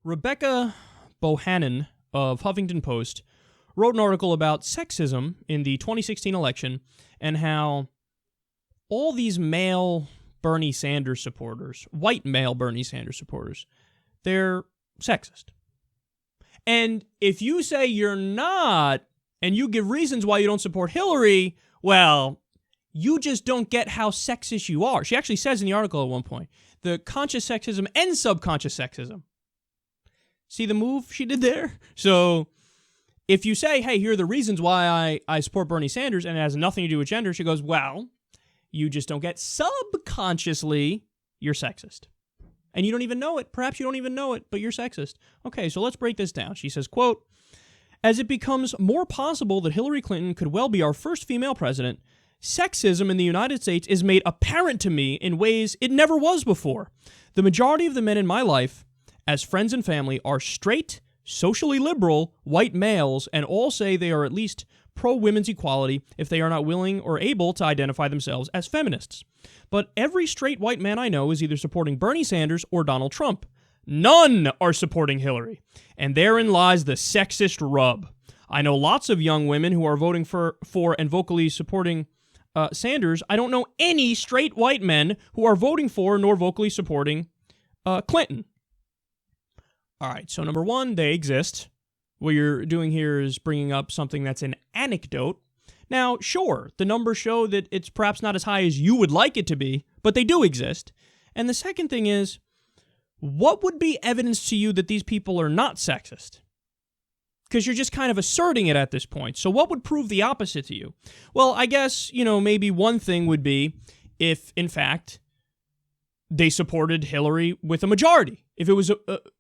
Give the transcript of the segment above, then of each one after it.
Rebecca Bohannon of Huffington Post wrote an article about sexism in the 2016 election and how all these male Bernie Sanders supporters, white male Bernie Sanders supporters, they're sexist. And if you say you're not, and you give reasons why you don't support Hillary, well, you just don't get how sexist you are. She actually says in the article at one point, the conscious sexism and subconscious sexism. See the move she did there? So if you say, hey, here are the reasons why I support Bernie Sanders, and it has nothing to do with gender, she goes, well, you just don't get subconsciously, you're sexist. And you don't even know it. Perhaps you don't even know it, but you're sexist. Okay, so let's break this down. She says, quote, as it becomes more possible that Hillary Clinton could well be our first female president, sexism in the United States is made apparent to me in ways it never was before. The majority of the men in my life, as friends and family, are straight, socially liberal, white males, and all say they are at least pro-women's equality if they are not willing or able to identify themselves as feminists. But every straight white man I know is either supporting Bernie Sanders or Donald Trump. None are supporting Hillary. And therein lies the sexist rub. I know lots of young women who are voting for and vocally supporting Sanders. I don't know any straight white men who are voting for nor vocally supporting Clinton. All right, so number one, they exist. What you're doing here is bringing up something that's an anecdote. Now, sure, the numbers show that it's perhaps not as high as you would like it to be, but they do exist. And the second thing is, what would be evidence to you that these people are not sexist? Because you're just kind of asserting it at this point. So what would prove the opposite to you? Well, I guess, maybe one thing would be if, in fact, they supported Hillary with a majority. If it was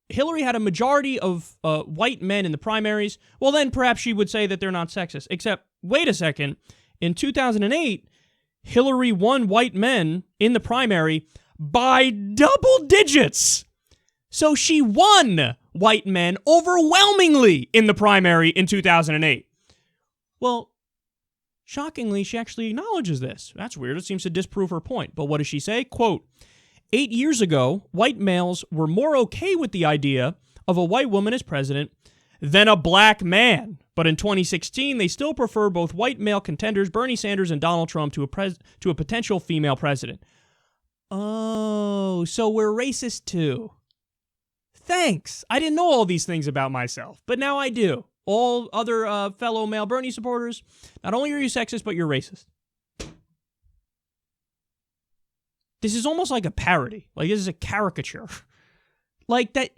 Hillary had a majority of white men in the primaries, well, then perhaps she would say that they're not sexist. Except, wait a second, in 2008, Hillary won white men in the primary by double digits. So she won white men overwhelmingly in the primary in 2008. Well, shockingly, she actually acknowledges this. That's weird. It seems to disprove her point. But what does she say? Quote, 8 years ago, white males were more okay with the idea of a white woman as president than a black man. But in 2016, they still prefer both white male contenders, Bernie Sanders and Donald Trump, to a potential female president. Oh, so we're racist too. Thanks. I didn't know all these things about myself, but now I do. All other fellow male Bernie supporters, not only are you sexist, but you're racist. This is almost like a parody. Like, this is a caricature. Like that.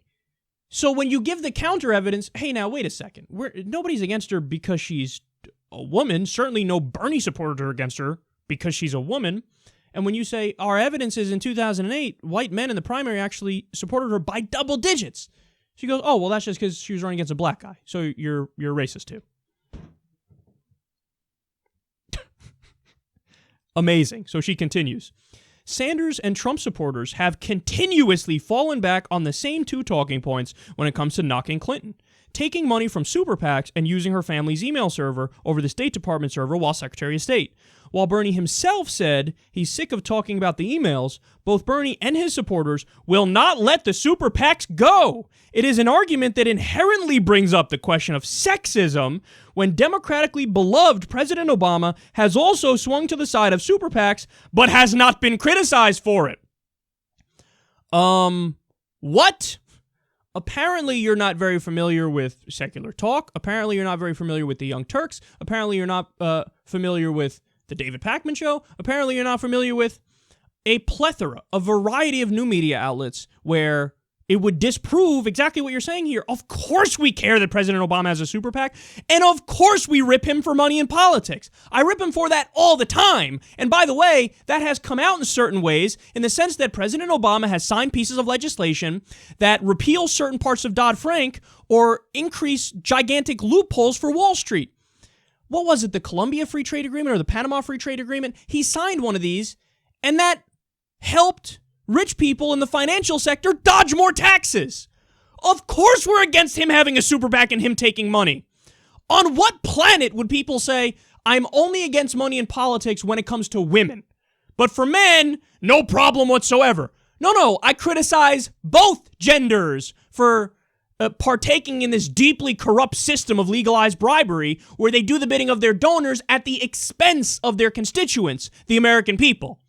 So when you give the counter evidence, hey, now, wait a second. Nobody's against her because she's a woman. Certainly no Bernie supporters are against her because she's a woman. And when you say our evidence is in 2008, white men in the primary actually supported her by double digits. She goes, oh, well, that's just because she was running against a black guy. So you're racist too. Amazing. So she continues. Sanders and Trump supporters have continuously fallen back on the same two talking points when it comes to knocking Clinton. Taking money from super PACs and using her family's email server over the State Department server while Secretary of State. While Bernie himself said he's sick of talking about the emails, both Bernie and his supporters will not let the super PACs go. It is an argument that inherently brings up the question of sexism when democratically beloved President Obama has also swung to the side of super PACs but has not been criticized for it. What? Apparently, you're not very familiar with secular talk. Apparently, you're not very familiar with the Young Turks. Apparently, you're not familiar with the David Pakman Show. Apparently, you're not familiar with a plethora, a variety of new media outlets where it would disprove exactly what you're saying here. Of course we care that President Obama has a super PAC, and of course we rip him for money in politics. I rip him for that all the time. And by the way, that has come out in certain ways in the sense that President Obama has signed pieces of legislation that repeal certain parts of Dodd-Frank or increase gigantic loopholes for Wall Street. What was it, the Colombia Free Trade Agreement or the Panama Free Trade Agreement? He signed one of these, and that helped rich people in the financial sector dodge more taxes. Of course we're against him having a super PAC and him taking money. On what planet would people say, I'm only against money in politics when it comes to women, but for men, no problem whatsoever? No, I criticize both genders for partaking in this deeply corrupt system of legalized bribery where they do the bidding of their donors at the expense of their constituents, the American people.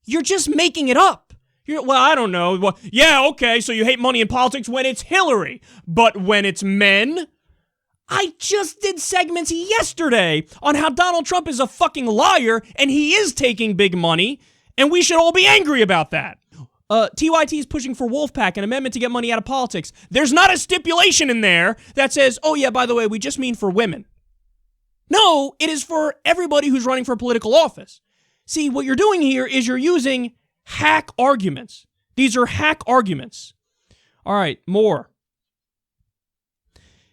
You're just making it up. Well, I don't know. Well, yeah, okay, so you hate money in politics when it's Hillary, but when it's men? I just did segments yesterday on how Donald Trump is a fucking liar and he is taking big money, and we should all be angry about that. TYT is pushing for Wolfpack, an amendment to get money out of politics. There's not a stipulation in there that says, oh yeah, by the way, we just mean for women. No, it is for everybody who's running for political office. See, what you're doing here is you're using hack arguments. These are hack arguments. All right, more.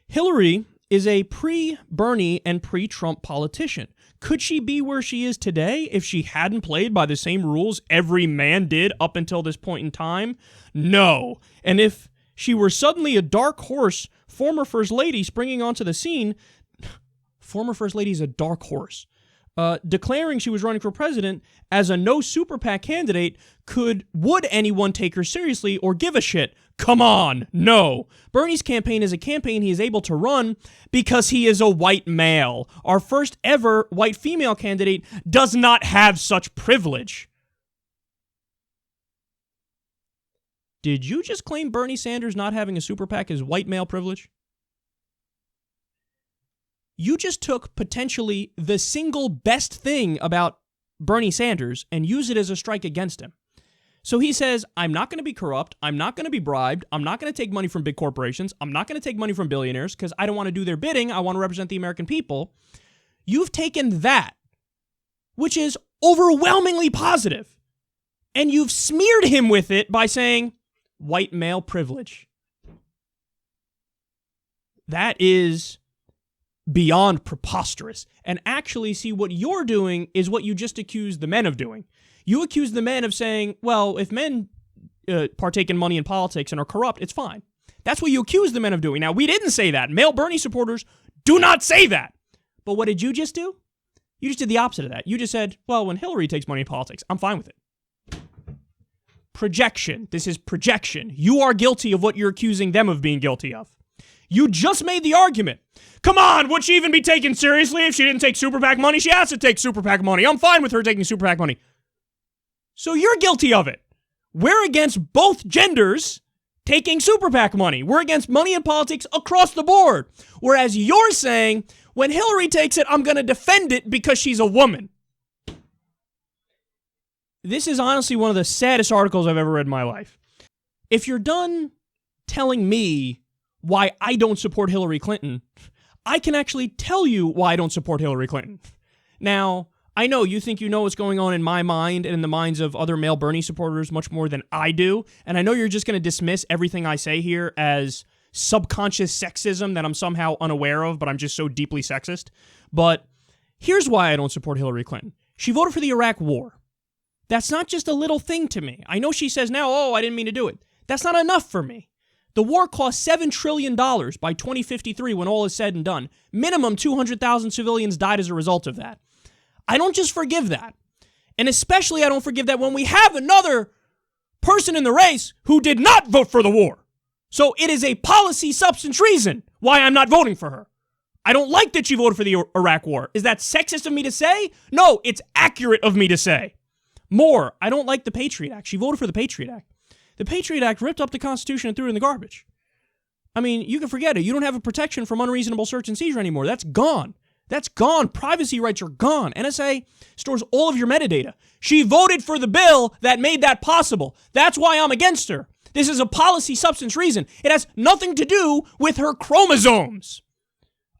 Hillary is a pre-Bernie and pre-Trump politician. Could she be where she is today if she hadn't played by the same rules every man did up until this point in time? No. And if she were suddenly a dark horse former First Lady springing onto the scene, former First Lady is a dark horse, declaring she was running for president as a no super PAC candidate, would anyone take her seriously or give a shit? Come on, no. Bernie's campaign is a campaign he is able to run because he is a white male. Our first ever white female candidate does not have such privilege. Did you just claim Bernie Sanders not having a super PAC is white male privilege? You just took potentially the single best thing about Bernie Sanders and used it as a strike against him. So he says, I'm not going to be corrupt, I'm not going to be bribed, I'm not going to take money from big corporations, I'm not going to take money from billionaires because I don't want to do their bidding, I want to represent the American people. You've taken that, which is overwhelmingly positive, and you've smeared him with it by saying, white male privilege. That is beyond preposterous. And actually, see, what you're doing is what you just accused the men of doing. You accuse the men of saying, well, if men partake in money in politics and are corrupt, it's fine. That's what you accuse the men of doing. Now, we didn't say that. Male Bernie supporters do not say that. But what did you just do? You just did the opposite of that. You just said, well, when Hillary takes money in politics, I'm fine with it. Projection. This is projection. You are guilty of what you're accusing them of being guilty of. You just made the argument. Come on, would she even be taken seriously if she didn't take super PAC money? She has to take super PAC money. I'm fine with her taking super PAC money. So you're guilty of it. We're against both genders taking super PAC money. We're against money in politics across the board. Whereas you're saying, when Hillary takes it, I'm going to defend it because she's a woman. This is honestly one of the saddest articles I've ever read in my life. If you're done telling me why I don't support Hillary Clinton, I can actually tell you why I don't support Hillary Clinton. Now, I know you think you know what's going on in my mind and in the minds of other male Bernie supporters much more than I do, and I know you're just going to dismiss everything I say here as subconscious sexism that I'm somehow unaware of, but I'm just so deeply sexist. But here's why I don't support Hillary Clinton. She voted for the Iraq War. That's not just a little thing to me. I know she says now, oh, I didn't mean to do it. That's not enough for me. The war cost $7 trillion by 2053 when all is said and done. Minimum 200,000 civilians died as a result of that. I don't just forgive that. And especially I don't forgive that when we have another person in the race who did not vote for the war. So it is a policy substance reason why I'm not voting for her. I don't like that she voted for the Iraq war. Is that sexist of me to say? No, it's accurate of me to say. More, I don't like the Patriot Act. She voted for the Patriot Act. The Patriot Act ripped up the Constitution and threw it in the garbage. I mean, you can forget it. You don't have a protection from unreasonable search and seizure anymore. That's gone. That's gone. Privacy rights are gone. NSA stores all of your metadata. She voted for the bill that made that possible. That's why I'm against her. This is a policy substance reason. It has nothing to do with her chromosomes.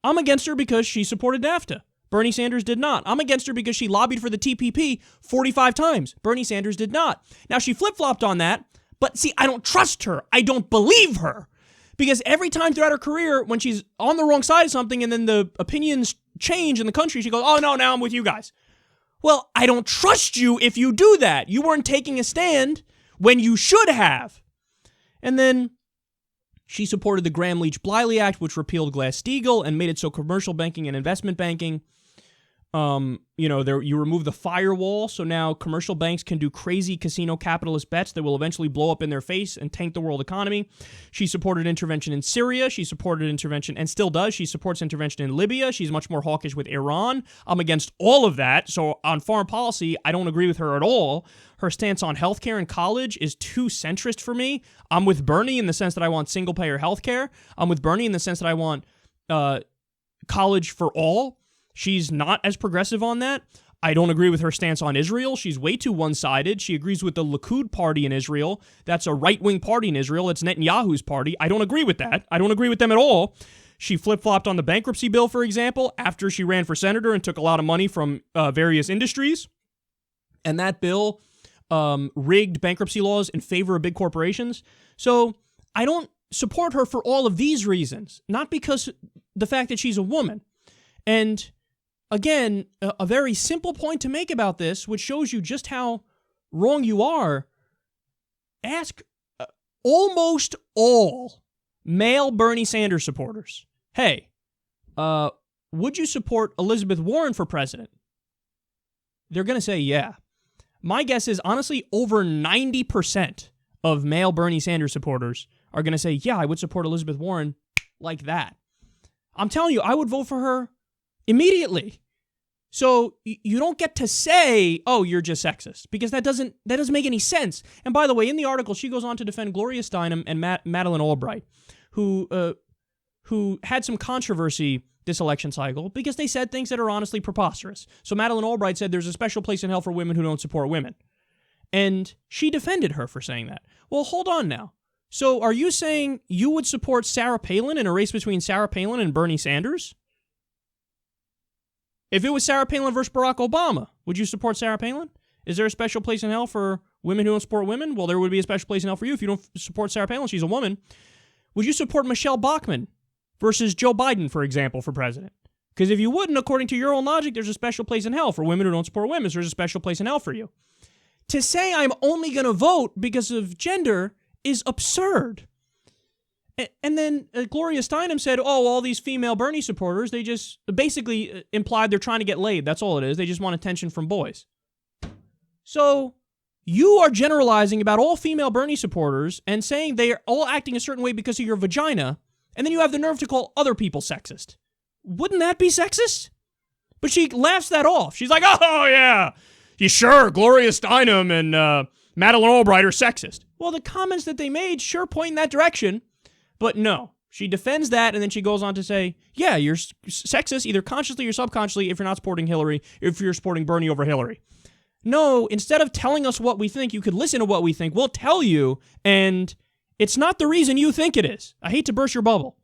I'm against her because she supported NAFTA. Bernie Sanders did not. I'm against her because she lobbied for the TPP 45 times. Bernie Sanders did not. Now, she flip-flopped on that, but see, I don't trust her. I don't believe her. Because every time throughout her career, when she's on the wrong side of something and then the opinions change in the country, she goes, oh, no, now I'm with you guys. Well, I don't trust you if you do that. You weren't taking a stand when you should have. And then she supported the Gramm-Leach-Bliley Act, which repealed Glass-Steagall and made it so commercial banking and investment banking You remove the firewall, so now commercial banks can do crazy casino capitalist bets that will eventually blow up in their face and tank the world economy. She supported intervention in Syria. She supported intervention, and still does. She supports intervention in Libya. She's much more hawkish with Iran. I'm against all of that. So on foreign policy, I don't agree with her at all. Her stance on healthcare and college is too centrist for me. I'm with Bernie in the sense that I want single-payer healthcare. I'm with Bernie in the sense that I want college for all. She's not as progressive on that. I don't agree with her stance on Israel. She's way too one-sided. She agrees with the Likud party in Israel. That's a right-wing party in Israel. It's Netanyahu's party. I don't agree with that. I don't agree with them at all. She flip-flopped on the bankruptcy bill, for example, after she ran for senator and took a lot of money from various industries. And that bill rigged bankruptcy laws in favor of big corporations. So I don't support her for all of these reasons, not because the fact that she's a woman. And again, a very simple point to make about this, which shows you just how wrong you are. Ask almost all male Bernie Sanders supporters, hey, would you support Elizabeth Warren for president? They're going to say, yeah. My guess is, honestly, over 90% of male Bernie Sanders supporters are going to say, yeah, I would support Elizabeth Warren like that. I'm telling you, I would vote for her immediately. So you don't get to say, oh, you're just sexist, because that doesn't make any sense. And by the way, in the article, she goes on to defend Gloria Steinem and Madeleine Albright, who had some controversy this election cycle because they said things that are honestly preposterous. So Madeleine Albright said there's a special place in hell for women who don't support women. And she defended her for saying that. Well, hold on now. So are you saying you would support Sarah Palin in a race between Sarah Palin and Bernie Sanders? If it was Sarah Palin versus Barack Obama, would you support Sarah Palin? Is there a special place in hell for women who don't support women? Well, there would be a special place in hell for you if you don't support Sarah Palin. She's a woman. Would you support Michelle Bachmann versus Joe Biden, for example, for president? Because if you wouldn't, according to your own logic, there's a special place in hell for women who don't support women. So there's a special place in hell for you. To say I'm only going to vote because of gender is absurd. And then Gloria Steinem said, oh, all these female Bernie supporters, they just basically implied they're trying to get laid. That's all it is. They just want attention from boys. So you are generalizing about all female Bernie supporters and saying they are all acting a certain way because of your vagina, and then you have the nerve to call other people sexist. Wouldn't that be sexist? But she laughs that off. She's like, oh, yeah, sure, Gloria Steinem and Madeleine Albright are sexist. Well, the comments that they made sure point in that direction. But no, she defends that, and then she goes on to say, yeah, you're sexist either consciously or subconsciously if you're not supporting Hillary, if you're supporting Bernie over Hillary. No, instead of telling us what we think, you could listen to what we think. We'll tell you, and it's not the reason you think it is. I hate to burst your bubble.